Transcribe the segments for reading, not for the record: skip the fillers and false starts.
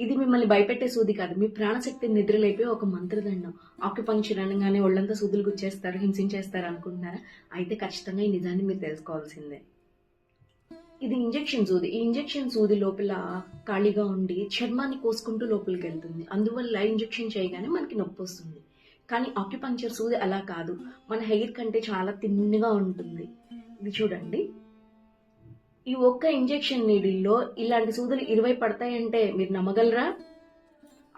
ఇది మిమ్మల్ని భయపెట్టే సూది కాదు, మీ ప్రాణశక్తిని నిద్రలేపే ఒక మంత్రదండం. ఆక్యుపంక్చర్ అనగానే ఒళ్ళంతా సూదులు గుచ్చేస్తారు, హింసించేస్తారు అనుకుంటున్నారా? అయితే ఖచ్చితంగా ఈ నిజాన్ని మీరు తెలుసుకోవాల్సిందే. ఇది ఇంజెక్షన్ సూది. ఈ ఇంజెక్షన్ సూది లోపల ఖాళీగా ఉండి చర్మాన్ని కోసుకుంటూ లోపలికి వెళ్తుంది. అందువల్ల ఇంజెక్షన్ చేయగానే మనకి నొప్పి వస్తుంది. కానీ ఆక్యుపంక్చర్ సూది అలా కాదు, మన హెయిర్ కంటే చాలా తిన్నగా ఉంటుంది. ఇది చూడండి. ఈ ఒక్క ఇంజెక్షన్ నీడిల్లో ఇలాంటి సూదులు 20 పడతాయంటే మీరు నమ్మగలరా?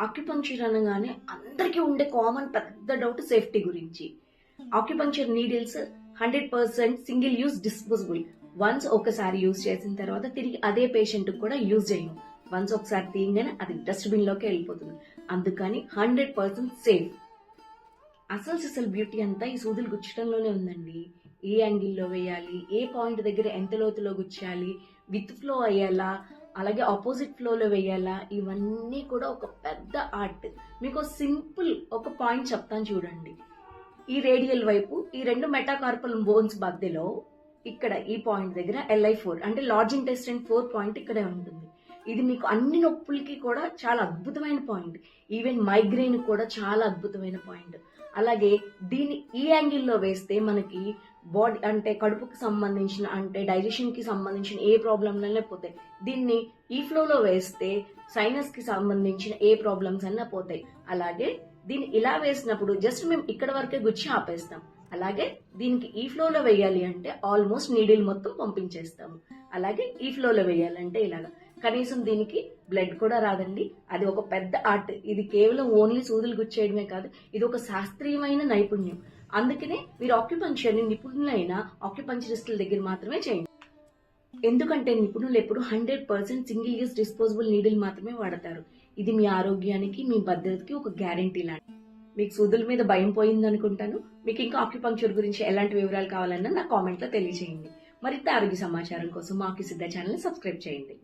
ఆక్యుపంక్చర్ అనగానే అందరికీ ఉండే కామన్ పెద్ద డౌట్ సేఫ్టీ గురించి. Acupuncture needles 100% single use disposable. Once ఒకసారి యూజ్ చేసిన తర్వాత తిరిగి అదే పేషెంట్ కూడా యూజ్ చేయను. వన్స్ ఒకసారి తీయగానే అది డస్ట్బిన్ లోకి వెళ్ళిపోతుంది. అందుకని 100% సేఫ్. అసలు బ్యూటీ అంతా ఈ సూదులు గుచ్చడంలోనే ఉందండి. ఏ యాంగిల్లో వేయాలి, ఏ పాయింట్ దగ్గర ఎంత లోతులో గుచ్చాలి, విత్ ఫ్లో అయ్యాలా, అలాగే ఆపోజిట్ ఫ్లోలో వేయాలా, ఇవన్నీ కూడా ఒక పెద్ద ఆర్ట్. మీకు సింపుల్ ఒక పాయింట్ చెప్తాను చూడండి. ఈ రేడియల్ వైపు ఈ రెండు మెటాకార్పల్ బోన్స్ మధ్యలో ఇక్కడ ఈ పాయింట్ దగ్గర LI4 అంటే లార్జ్ ఇంటెస్టైన్ 4 పాయింట్ ఇక్కడే ఉంటుంది. ఇది మీకు అన్ని నొప్పులకి కూడా చాలా అద్భుతమైన పాయింట్. ఈవెన్ మైగ్రెయిన్ కూడా చాలా అద్భుతమైన పాయింట్. అలాగే దీన్ని ఈ యాంగిల్లో వేస్తే మనకి బాడీ అంటే కడుపుకి సంబంధించిన అంటే డైజెషన్ కి సంబంధించిన ఏ ప్రాబ్లంలనే పోతాయి. దీన్ని ఈ ఫ్లోలో వేస్తే సైనస్ కి సంబంధించిన ఏ ప్రాబ్లమ్స్ అన్నా పోతాయి. అలాగే దీన్ని ఇలా వేసినప్పుడు జస్ట్ మేము ఇక్కడ వరకే గుచ్చి ఆపేస్తాం. అలాగే దీనికి ఈ ఫ్లోలో వేయాలి అంటే ఆల్మోస్ట్ నీడిల్ మొత్తం పంపించేస్తాము. అలాగే ఈ ఫ్లోలో వేయాలంటే ఇలాగా కనీసం దీనికి బ్లడ్ కూడా రాదండి. అది ఒక పెద్ద ఆర్ట్. ఇది కేవలం ఓన్లీ సూదులు గుచ్చేయడమే కాదు, ఇది ఒక శాస్త్రీయమైన నైపుణ్యం. అందుకనే మీరు ఆక్యుపంక్చర్ ని నిపుణులైన ఆక్యుపంక్చరిస్టుల దగ్గర మాత్రమే చేయండి. ఎందుకంటే నిపుణులు ఎప్పుడు 100% సింగిల్ యూజ్ డిస్పోజబుల్ నీడిల్ మాత్రమే వాడతారు. ఇది మీ ఆరోగ్యానికి, మీ భద్రతకి ఒక గ్యారంటీ లాంటి. మీకు సూదుల మీద భయం పోయింది అనుకుంటాను. మీకు ఇంకా ఆక్యుపంక్చర్ గురించి ఎలాంటి వివరాలు కావాలన్నా నా కామెంట్ లో తెలియజేయండి. మరింత ఆరోగ్య సమాచారం కోసం మా ఆక్యుసిద్ధ ఛానల్ ని సబ్స్క్రైబ్ చేయండి.